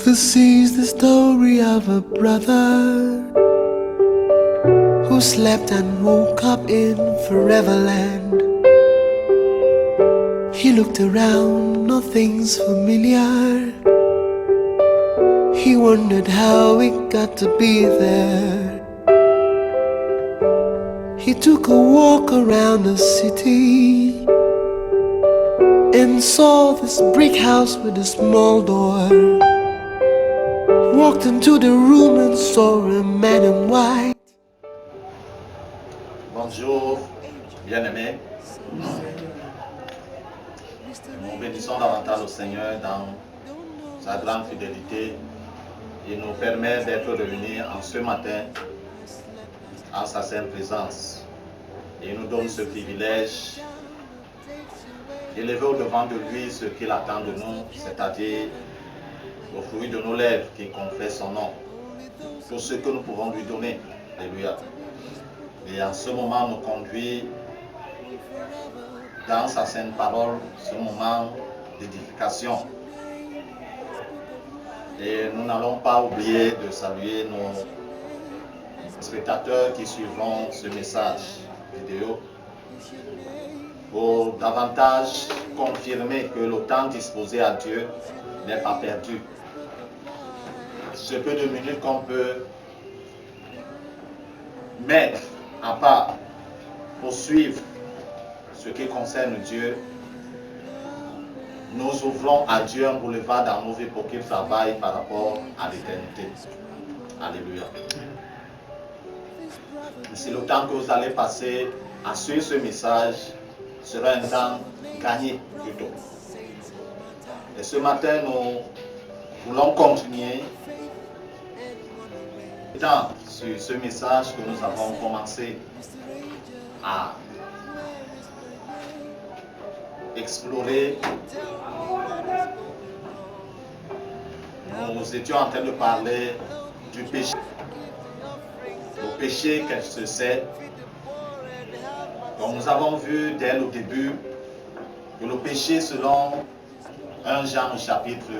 This is the story of a brother who slept and woke up in Foreverland. He looked around, nothing's familiar. He wondered how it got to be there. He took a walk around the city and saw this brick house with a small door. Walked into the room and saw a man in white. Bonjour, bien-aimés. Nous bénissons davantage le Seigneur dans sa grande fidélité. Il nous permet d'être réunis en ce matin en sa sainte présence. Et il nous donne ce privilège d'élever au-devant de lui ce qu'il attend de nous, c'est-à-dire le fruit de nos lèvres qui confesse son nom. Tout ce que nous pouvons lui donner. Alléluia. Et en ce moment, nous conduit dans sa sainte parole, ce moment d'édification. Et nous n'allons pas oublier de saluer nos spectateurs qui suivront ce message vidéo pour davantage confirmer que le temps disposé à Dieu n'est pas perdu. Ce peu de minutes qu'on peut mettre à part pour suivre ce qui concerne Dieu, nous ouvrons à Dieu un boulevard dans nos vies pour qu'il travaille par rapport à l'éternité. Alléluia. Si le temps que vous allez passer à suivre ce message sera un temps gagné plutôt. Et ce matin, nous voulons continuer sur ce message que nous avons commencé à explorer. Nous étions en train de parler du péché. Le péché, qu'est-ce que c'est? Donc nous avons vu dès le début que le péché, selon 1 Jean chapitre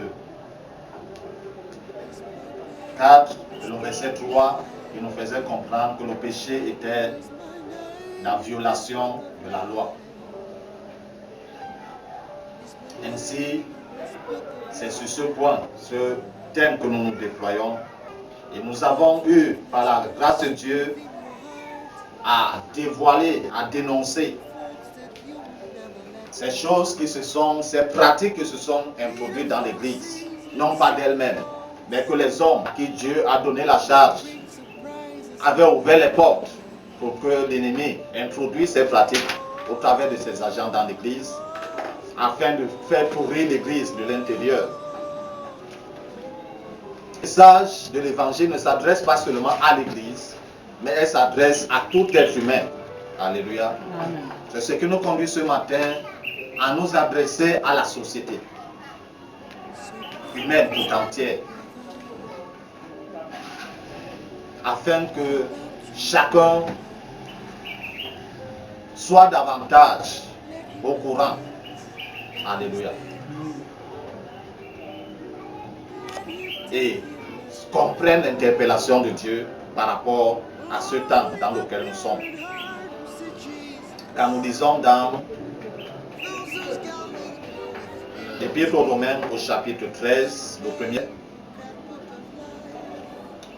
4, le verset 3, il nous faisait comprendre que le péché était la violation de la loi. Ainsi, c'est sur ce point, ce thème que nous nous déployons. Et nous avons eu, par la grâce de Dieu, à dévoiler, à dénoncer ces choses qui ces pratiques qui se sont introduites dans l'Église, non pas d'elles-mêmes, mais que les hommes à qui Dieu a donné la charge avaient ouvert les portes pour que l'ennemi introduise ces pratiques au travers de ses agents dans l'Église, afin de faire pourrir l'Église de l'intérieur. Le message de l'Évangile ne s'adresse pas seulement à l'Église, mais elle s'adresse à tout être humain. Alléluia. C'est ce qui nous conduit ce matin à nous adresser à la société humaine tout entière, afin que chacun soit davantage au courant. Alléluia. Et comprenne l'interpellation de Dieu par rapport à ce temps dans lequel nous sommes. Quand nous lisons dans l'Épître aux Romains au chapitre 13, le premier,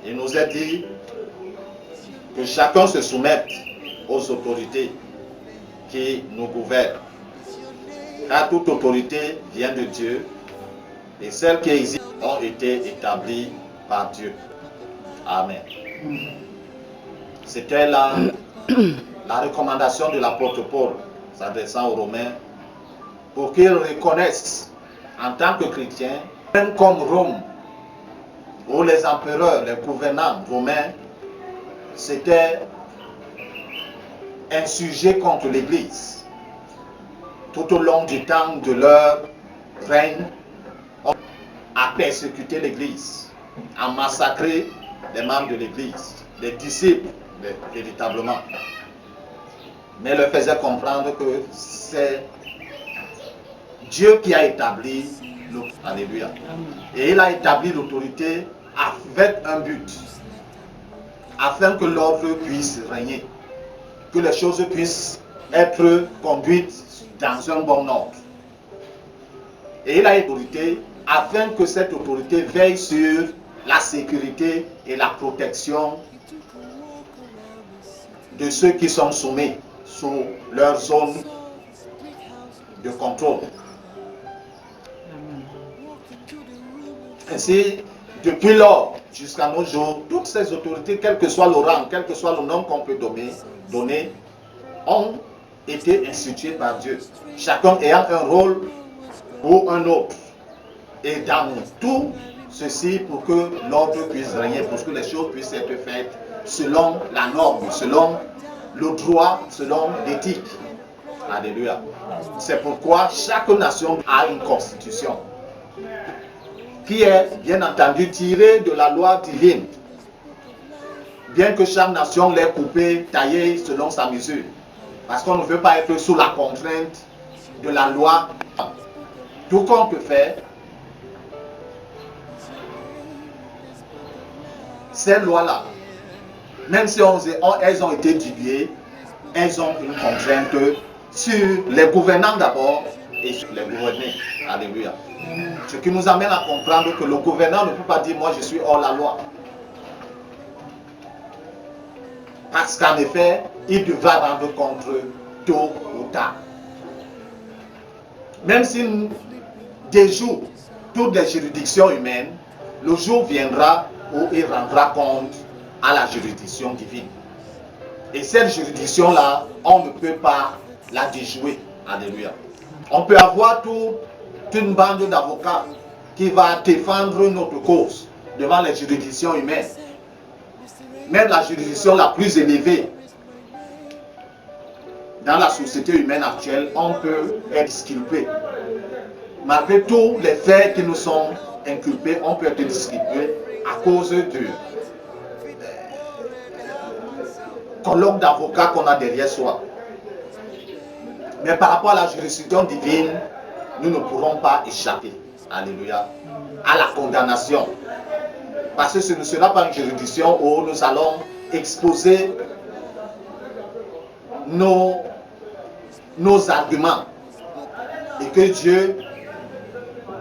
il nous est dit que chacun se soumette aux autorités qui nous gouvernent. Car toute autorité vient de Dieu et celles qui existent ont été établies par Dieu. Amen. C'était la recommandation de l'apôtre Paul s'adressant aux Romains pour qu'ils reconnaissent en tant que chrétiens, même comme Rome, où les empereurs, les gouvernants romains s'étaient insurgés contre l'Église. Tout au long du temps de leur règne, à persécuter l'Église, à massacrer les membres de l'Église, les disciples, véritablement. Mais leur faisait comprendre que c'est Dieu qui a établi Alléluia. Et il a établi l'autorité avec un but, afin que l'ordre puisse régner, que les choses puissent être conduites dans un bon ordre. Et il a l'autorité afin que cette autorité veille sur la sécurité et la protection de ceux qui sont soumis sous leur zone de contrôle. Ainsi, depuis lors jusqu'à nos jours, toutes ces autorités, quel que soit le rang, quel que soit le nom qu'on peut donner, ont été instituées par Dieu, chacun ayant un rôle ou un autre. Et dans tout ceci, pour que l'ordre puisse régner, pour que les choses puissent être faites selon la norme, selon le droit, selon l'éthique. Alléluia. C'est pourquoi chaque nation a une constitution qui est bien entendu tirée de la loi divine, bien que chaque nation l'ait coupée, taillée selon sa mesure, parce qu'on ne veut pas être sous la contrainte de la loi. Tout qu'on peut faire, ces lois-là, même si elles ont été diluées, elles ont une contrainte sur les gouvernants d'abord et sur les gouvernés. Alléluia. Ce qui nous amène à comprendre que le gouvernant ne peut pas dire moi je suis hors la loi. Parce qu'en effet, il devra rendre compte tôt ou tard. Même s'il déjoue toutes les juridictions humaines, le jour viendra où il rendra compte à la juridiction divine. Et cette juridiction-là, on ne peut pas la déjouer. Alléluia. On peut avoir toute une bande d'avocats qui va défendre notre cause devant les juridictions humaines. Même la juridiction la plus élevée dans la société humaine actuelle, on peut être disculpé. Malgré tous les faits qui nous sont inculpés, on peut être disculpé à cause du colloque d'avocats qu'on a derrière soi. Mais par rapport à la juridiction divine, nous ne pourrons pas échapper, alléluia, à la condamnation. Parce que ce ne sera pas une juridiction où nous allons exposer nos arguments et que Dieu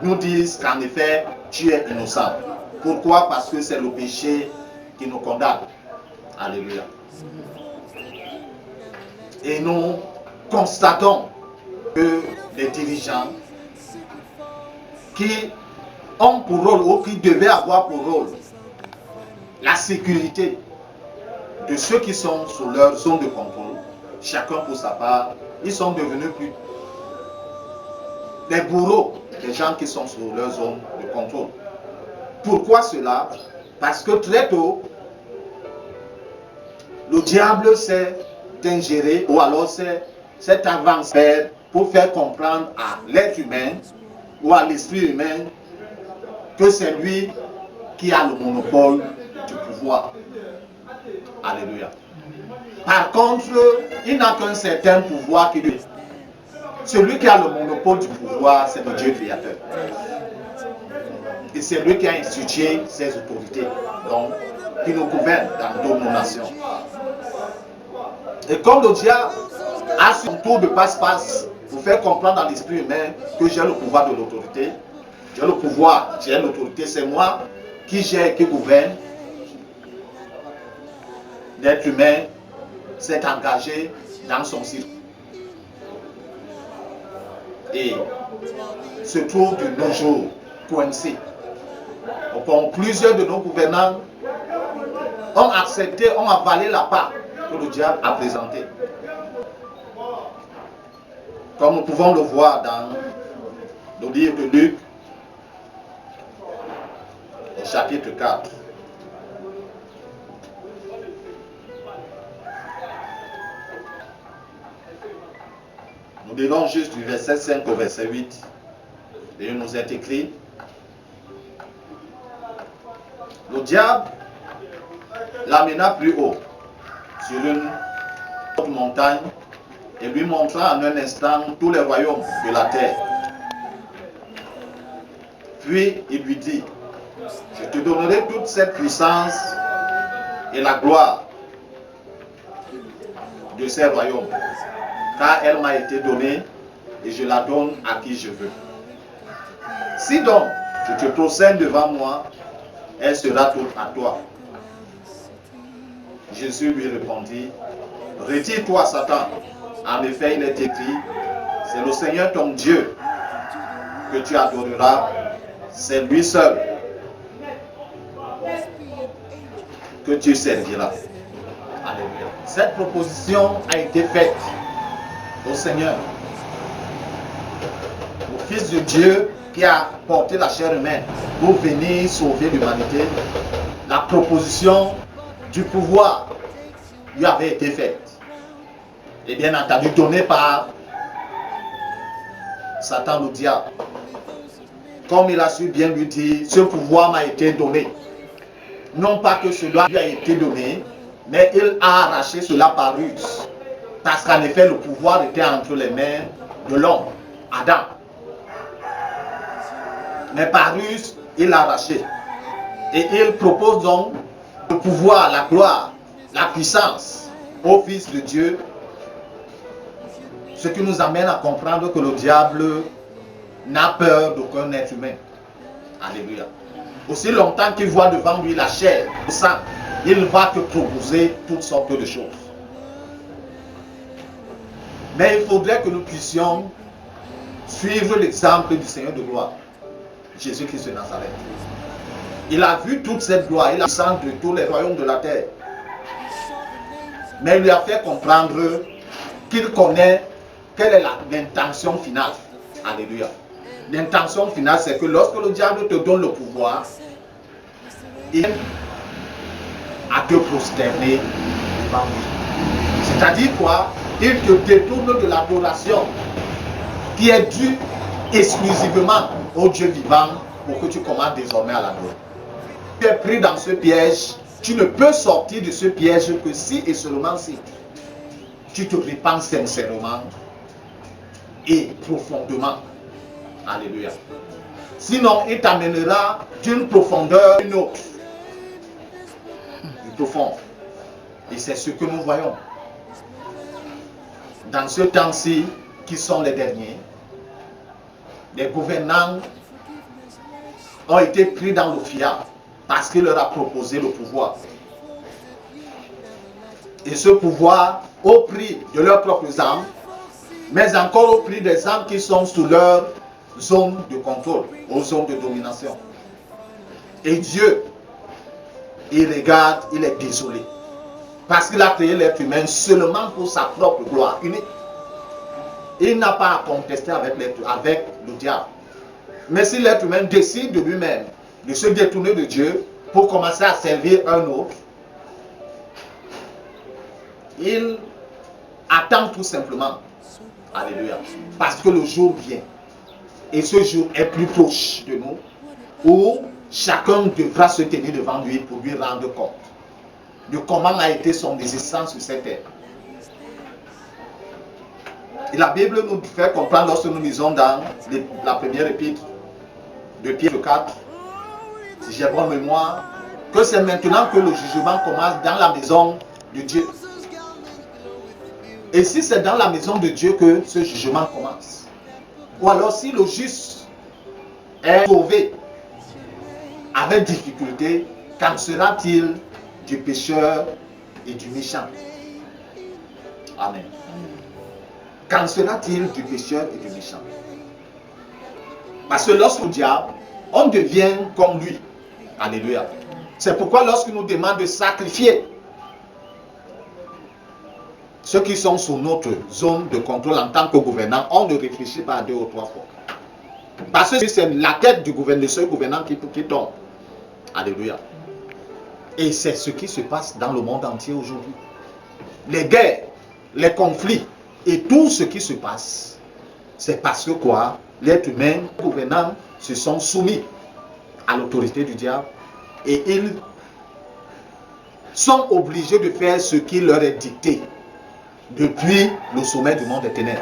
nous dise qu'en effet, tu es innocent. Pourquoi? Parce que c'est le péché qui nous condamne. Alléluia. Et nous constatons que les dirigeants qui ont pour rôle ou qui devaient avoir pour rôle la sécurité de ceux qui sont sous leur zone de contrôle, chacun pour sa part, ils sont devenus plus les bourreaux des gens qui sont sous leur zone de contrôle. Pourquoi cela? Parce que très tôt, le diable s'est ingéré ou alors s'est avancé pour faire comprendre à l'être humain ou à l'esprit humain que c'est lui qui a le monopole du pouvoir. Alléluia. Par contre, il n'a qu'un certain pouvoir qui lui. Celui qui a le monopole du pouvoir, c'est le Dieu créateur. Et c'est lui qui a institué ses autorités, donc qui nous gouverne dans toutes nos nations. Et comme le diable a son tour de passe-passe pour faire comprendre à l'esprit humain que j'ai le pouvoir de l'autorité, j'ai le pouvoir, j'ai l'autorité, c'est moi qui gère, qui gouverne, l'être humain s'est engagé dans son cycle. Et se trouve de nos jours coincé. Donc, plusieurs de nos gouvernants ont accepté, ont avalé la part que le diable a présentée. Comme nous pouvons le voir dans le livre de Luc, au chapitre 4. Nous lisons juste du verset 5 au verset 8. Et il nous est écrit: le diable l'amena plus haut sur une haute montagne et lui montra en un instant tous les royaumes de la terre Puis il lui dit, je te donnerai toute cette puissance et la gloire de ces royaumes, car elle m'a été donnée et je la donne à qui je veux. Si donc tu te prosternes devant moi, elle sera toute à toi. Jésus lui répondit, retire-toi Satan, en effet il est écrit, c'est le Seigneur ton Dieu que tu adoreras, c'est lui seul que tu serviras. Alléluia. Cette proposition a été faite au Seigneur, au Fils de Dieu qui a porté la chair humaine pour venir sauver l'humanité. La proposition du pouvoir lui avait été faite. Et bien entendu donnée par Satan le diable. Comme il a su bien lui dire, ce pouvoir m'a été donné. Non pas que cela lui a été donné, mais il a arraché cela par ruse. Parce qu'en effet, le pouvoir était entre les mains de l'homme, Adam. Mais par ruse, il l'a arraché. Et il propose donc le pouvoir, la gloire, la puissance au Fils de Dieu. Ce qui nous amène à comprendre que le diable n'a peur d'aucun être humain. Alléluia. Aussi longtemps qu'il voit devant lui la chair, le sang, il va te proposer toutes sortes de choses. Mais il faudrait que nous puissions suivre l'exemple du Seigneur de gloire, Jésus-Christ de Nazareth. Il a vu toute cette gloire, il a vu de tous les royaumes de la terre. Mais il lui a fait comprendre qu'il connaît quelle est l'intention finale. Alléluia. L'intention finale, c'est que lorsque le diable te donne le pouvoir, il aime à te prosterner devant lui. C'est-à-dire quoi? Il te détourne de l'adoration qui est due exclusivement au Dieu vivant pour que tu commences désormais à l'adorer. Tu es pris dans ce piège, tu ne peux sortir de ce piège que si et seulement si tu te repens sincèrement et profondément. Alléluia. Sinon, il t'amènera d'une profondeur à une autre. Du profond. Et c'est ce que nous voyons. Dans ce temps-ci, qui sont les derniers, les gouvernants ont été pris dans le fiat parce qu'il leur a proposé le pouvoir. Et ce pouvoir au prix de leurs propres âmes, mais encore au prix des âmes qui sont sous leur zone de contrôle, aux zones de domination. Et Dieu, il regarde, il est désolé. Parce qu'il a créé l'être humain seulement pour sa propre gloire unique. Il n'a pas à contester avec le diable. Mais si l'être humain décide de lui-même de se détourner de Dieu pour commencer à servir un autre, il attend tout simplement. Alléluia. Parce que le jour vient. Et ce jour est plus proche de nous, où chacun devra se tenir devant lui pour lui rendre compte de comment a été son existence sur cette terre. Et la Bible nous fait comprendre, lorsque nous lisons dans la première épître de Pierre 4, si j'ai bonne mémoire, que c'est maintenant que le jugement commence dans la maison de Dieu. Et si c'est dans la maison de Dieu que ce jugement commence, ou alors si le juste est sauvé avec difficulté, qu'en sera-t-il du pécheur et du méchant? Amen. Qu'en sera-t-il du pécheur et du méchant? Parce que lorsque le diable, on devient comme lui. Alléluia. C'est pourquoi lorsqu'il nous demande de sacrifier ceux qui sont sous notre zone de contrôle en tant que gouvernant, on ne réfléchit pas à 2 ou 3 fois. Parce que c'est la tête du gouverneur, de ce gouvernant qui tombe. Alléluia. Et c'est ce qui se passe dans le monde entier aujourd'hui. Les guerres, les conflits et tout ce qui se passe, c'est parce que quoi? L'être humain, les gouvernants se sont soumis à l'autorité du diable et ils sont obligés de faire ce qui leur est dicté depuis le sommet du monde des ténèbres.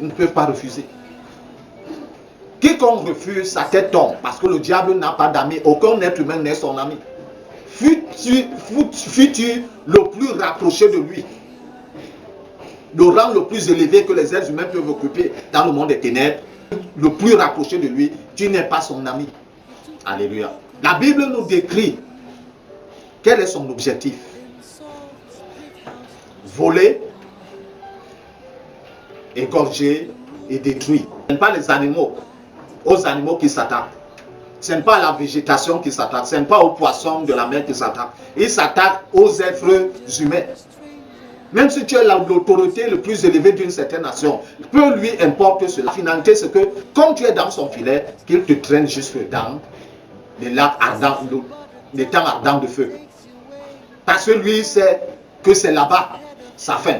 Ils ne peuvent pas refuser. Quiconque refuse, sa tête tombe. Parce que le diable n'a pas d'amis. Aucun être humain n'est son ami. Fus-tu le plus rapproché de lui, le rang le plus élevé que les êtres humains peuvent occuper dans le monde des ténèbres, le plus rapproché de lui, tu n'es pas son ami. Alléluia. La Bible nous décrit quel est son objectif. Voler, égorger et détruire. Ce n'est pas les animaux, aux animaux qui s'attaquent. Ce n'est pas la végétation qui s'attaque, ce n'est pas aux poissons de la mer qui s'attaque. Il s'attaque aux êtres humains. Même si tu es l'autorité le plus élevée d'une certaine nation, peu lui importe cela. La finalité, c'est que, comme tu es dans son filet, qu'il te traîne jusque dans les lacs ardents, les temps ardents de feu. Parce que lui sait que c'est là-bas sa fin.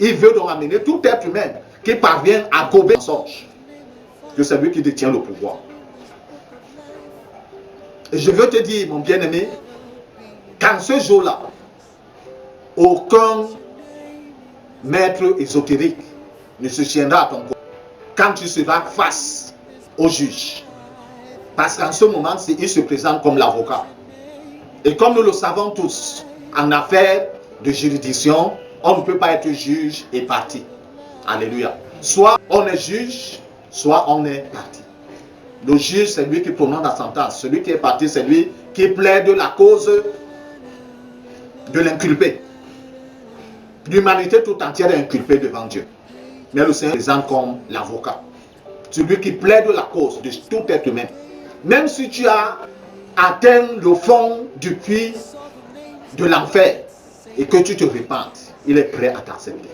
Il veut donc amener tout être humain qui parvient à gober le mensonge, que c'est lui qui détient le pouvoir. Et je veux te dire, mon bien-aimé, qu'en ce jour-là, aucun maître ésotérique ne se tiendra à ton côté quand tu seras face au juge. Parce qu'en ce moment, il se présente comme l'avocat. Et comme nous le savons tous, en affaires de juridiction, on ne peut pas être juge et partie. Alléluia. Soit on est juge, soit on est partie. Le juge, c'est lui qui prononce la sentence. Celui qui est parti, c'est lui qui plaide la cause de l'inculpé. L'humanité tout entière est inculpée devant Dieu. Mais le Seigneur est présent comme l'avocat. Celui qui plaide la cause de tout être humain. Même si tu as atteint le fond du puits de l'enfer et que tu te repentes, il est prêt à t'accepter,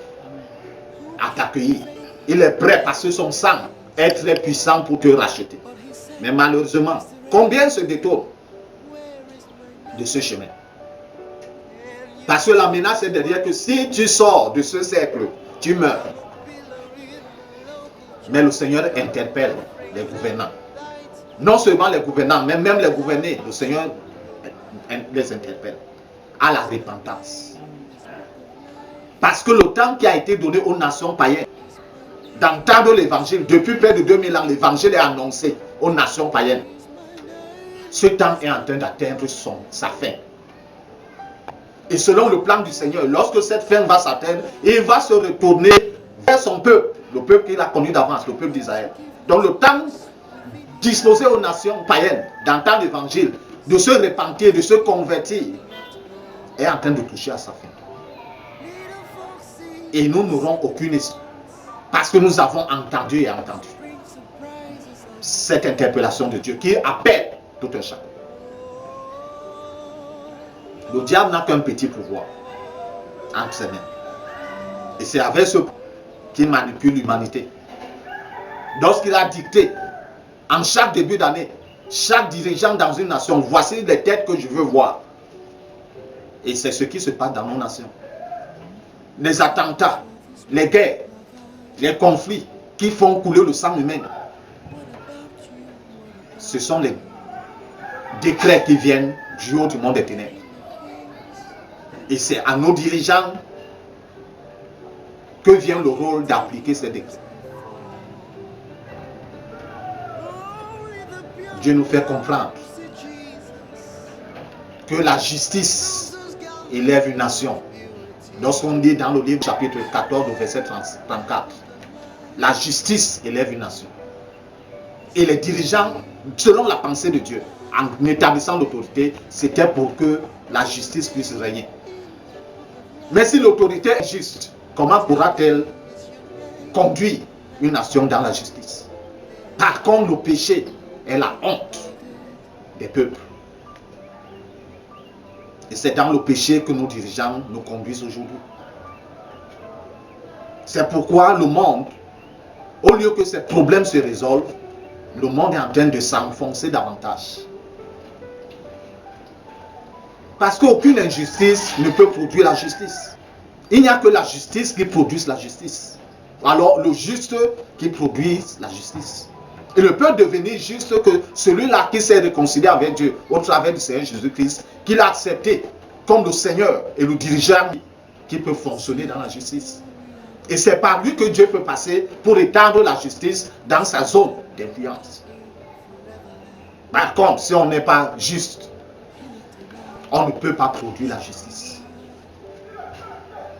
à t'accueillir. Il est prêt parce que son sang est très puissant pour te racheter. Mais malheureusement, combien se détournent de ce chemin? Parce que la menace est derrière que si tu sors de ce cercle, tu meurs. Mais le Seigneur interpelle les gouvernants. Non seulement les gouvernants, mais même les gouvernés, le Seigneur les interpelle à la repentance. Parce que le temps qui a été donné aux nations païennes d'entendre l'évangile, depuis près de 2000 ans, l'évangile est annoncé aux nations païennes. Ce temps est en train d'atteindre sa fin. Et selon le plan du Seigneur, lorsque cette fin va s'atteindre, il va se retourner vers son peuple, le peuple qu'il a connu d'avance, le peuple d'Israël. Donc le temps disposé aux nations païennes d'entendre l'évangile, de se repentir, de se convertir, est en train de toucher à sa fin. Et nous n'aurons aucune excuse, parce que nous avons entendu et entendu cette interpellation de Dieu qui appelle tout un chacun. Le diable n'a qu'un petit pouvoir entre ses mains. Et c'est avec ce pouvoir qu'il manipule l'humanité. Lorsqu'il a dicté, en chaque début d'année, chaque dirigeant dans une nation, voici les têtes que je veux voir. Et c'est ce qui se passe dans nos nations. Les attentats, les guerres, les conflits qui font couler le sang humain, ce sont les décrets qui viennent du haut du monde des ténèbres. Et c'est à nos dirigeants que vient le rôle d'appliquer ces décrets. Dieu nous fait comprendre que la justice élève une nation. Lorsqu'on dit dans le livre chapitre 14, verset 34, la justice élève une nation. Et les dirigeants, selon la pensée de Dieu, en établissant l'autorité, c'était pour que la justice puisse régner. Mais si l'autorité est juste, comment pourra-t-elle conduire une nation dans la justice? Par contre, le péché est la honte des peuples. Et c'est dans le péché que nos dirigeants nous conduisent aujourd'hui. C'est pourquoi le monde, au lieu que ces problèmes se résolvent, le monde est en train de s'enfoncer davantage. Parce qu'aucune injustice ne peut produire la justice. Il n'y a que la justice qui produise la justice. Alors le juste qui produit la justice. Il ne peut devenir juste que celui-là qui s'est réconcilié avec Dieu au travers du Seigneur Jésus-Christ, qu'il a accepté comme le Seigneur et le dirigeant qui peut fonctionner dans la justice. Et c'est par lui que Dieu peut passer pour étendre la justice dans sa zone d'influence. Par contre, si on n'est pas juste, on ne peut pas produire la justice.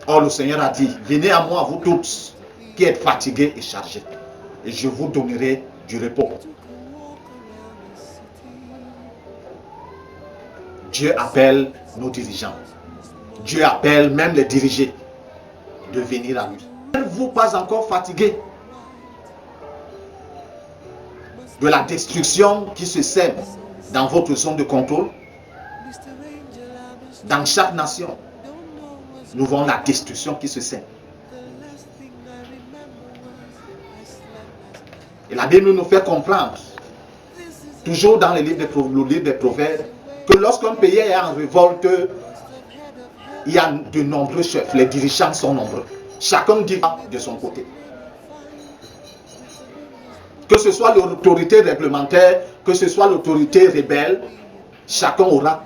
Or, le Seigneur a dit, venez à moi, vous tous, qui êtes fatigués et chargés, et je vous donnerai du repos. Dieu appelle nos dirigeants. Dieu appelle même les dirigés de venir à lui. N'êtes-vous pas encore fatigués de la destruction qui se sème dans votre zone de contrôle? Dans chaque nation, nous voyons la destruction qui se sème. Et la Bible nous fait comprendre, toujours dans le livre des Proverbes, que lorsqu'un pays est en révolte, il y a de nombreux chefs, les dirigeants sont nombreux. Chacun dit de son côté. Que ce soit l'autorité réglementaire, que ce soit l'autorité rebelle, chacun aura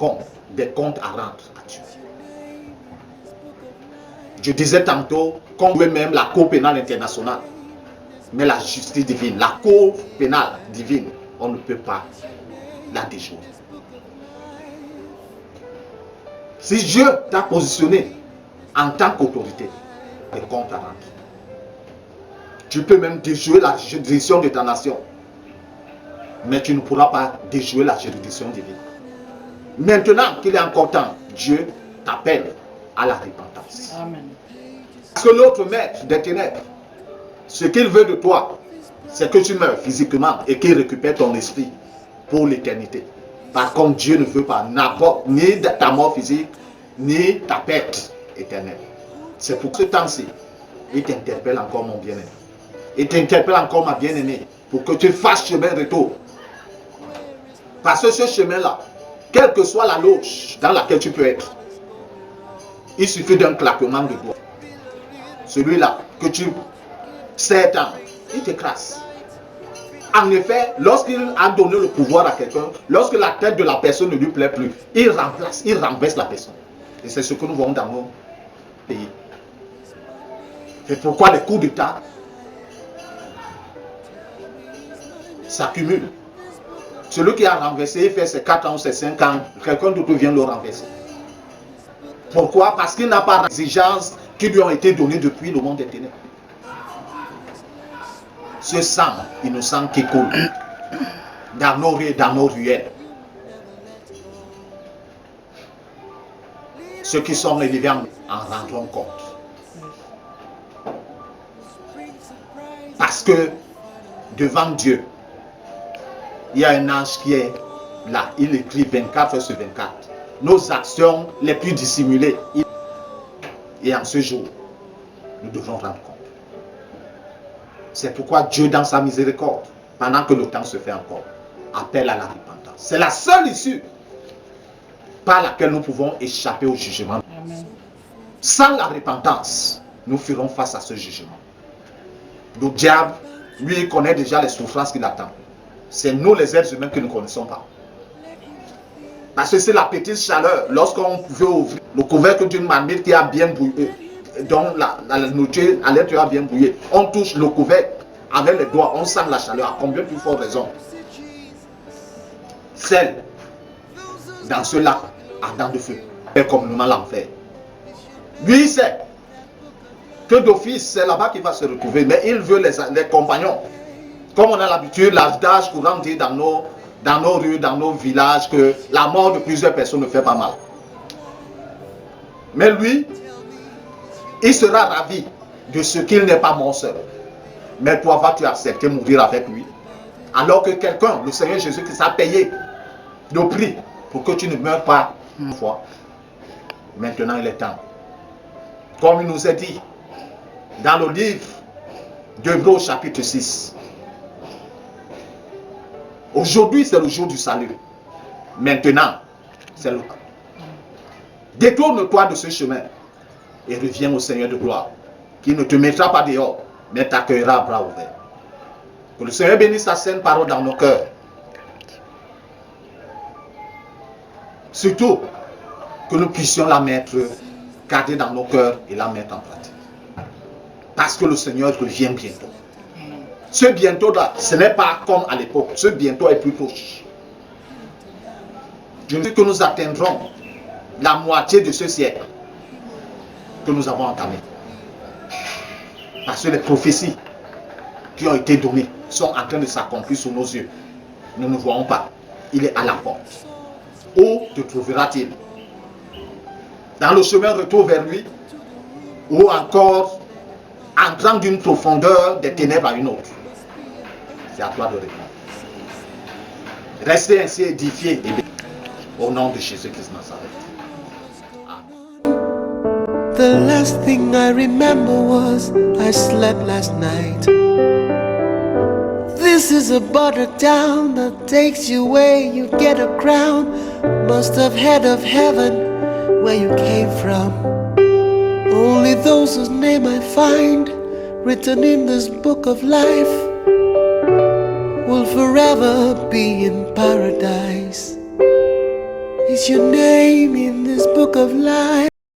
des comptes à rendre à Dieu. Je disais tantôt qu'on veut même la Cour pénale internationale. Mais la justice divine, la Cour pénale divine, on ne peut pas la déjouer. Si Dieu t'a positionné en tant qu'autorité, des comptes à rendre. Tu peux même déjouer la juridiction de ta nation. Mais tu ne pourras pas déjouer la juridiction divine. Maintenant qu'il est encore temps, Dieu t'appelle à la repentance. Amen. Parce que l'autre maître des ténèbres, ce qu'il veut de toi, c'est que tu meurs physiquement et qu'il récupère ton esprit pour l'éternité. Par contre, Dieu ne veut pas ni ta mort physique, ni ta perte éternelle. C'est pour ce temps-ci, il t'interpelle encore, mon bien-aimé. Il t'interpelle encore, ma bien-aimée, pour que tu fasses chemin retour. Parce que ce chemin-là, quelle que soit la loge dans laquelle tu peux être, il suffit d'un claquement de doigts. Celui-là, que tu sais tant, il t'écrase. En effet, lorsqu'il a donné le pouvoir à quelqu'un, lorsque la tête de la personne ne lui plaît plus, il renverse la personne. Et c'est ce que nous voyons dans nos pays. C'est pourquoi les coups d'État s'accumulent. Celui qui a renversé, il fait ses 4 ans ou ses 5 ans, quelqu'un d'autre vient le renverser. Pourquoi? Parce qu'il n'a pas d'exigence qui lui ont été données depuis le monde des ténèbres. Ce sang innocent qui coule dans nos rues, dans nos ruelles. Ceux qui sont élevés en rendront compte. Parce que devant Dieu, il y a un ange qui est là. Il écrit 24 heures sur 24. Nos actions les plus dissimulées. Et en ce jour, nous devons rendre compte. C'est pourquoi Dieu, dans sa miséricorde, pendant que le temps se fait encore, appelle à la repentance. C'est la seule issue par laquelle nous pouvons échapper au jugement. Amen. Sans la repentance, nous ferons face à ce jugement. Le diable, lui, il connaît déjà les souffrances qu'il attend. C'est nous, les êtres humains, que nous ne connaissons pas. Parce que c'est la petite chaleur. Lorsqu'on veut ouvrir le couvercle d'une marmite qui a bien bouillé, dont la nourriture à l'intérieur a bien bouillé, on touche le couvercle avec les doigts, on sent la chaleur. À combien plus forte raison? Celle dans ce lac ardent de feu est communément l'enfer. Lui, il sait que d'office, c'est là-bas qu'il va se retrouver, mais il veut les compagnons. Comme on a l'habitude, l'âge courant dit dans nos rues, dans nos villages, que la mort de plusieurs personnes ne fait pas mal. Mais lui, il sera ravi de ce qu'il n'est pas mort seul. Mais toi, vas-tu accepter mourir avec lui? Alors que quelqu'un, le Seigneur Jésus-Christ, a payé le prix pour que tu ne meurs pas une fois. Maintenant, il est temps. Comme il nous est dit dans le livre d'Hébreux chapitre 6. Aujourd'hui, c'est le jour du salut. Maintenant, c'est le temps. Détourne-toi de ce chemin et reviens au Seigneur de gloire, qui ne te mettra pas dehors, mais t'accueillera à bras ouverts. Que le Seigneur bénisse sa sainte parole dans nos cœurs. Surtout, que nous puissions la mettre, garder dans nos cœurs et la mettre en pratique. Parce que le Seigneur revient bientôt. Ce bientôt-là, ce n'est pas comme à l'époque. Ce bientôt est plus proche. Je sais que nous atteindrons la moitié de ce siècle que nous avons entamé. Parce que les prophéties qui ont été données sont en train de s'accomplir sous nos yeux. Nous ne voyons pas. Il est à la porte. Où te trouvera-t-il? Dans le chemin retour vers lui, ou encore entrant d'une profondeur des ténèbres à une autre? C'est à toi de répondre. Restez ainsi édifiés au nom de Jésus-Christ Nazareth. The last thing I remember was I slept last night. This is a border town that takes you where you get a crown. Must have head of heaven where you came from. Only those whose name I find written in this book of life will forever be in paradise. Is your name in this book of life?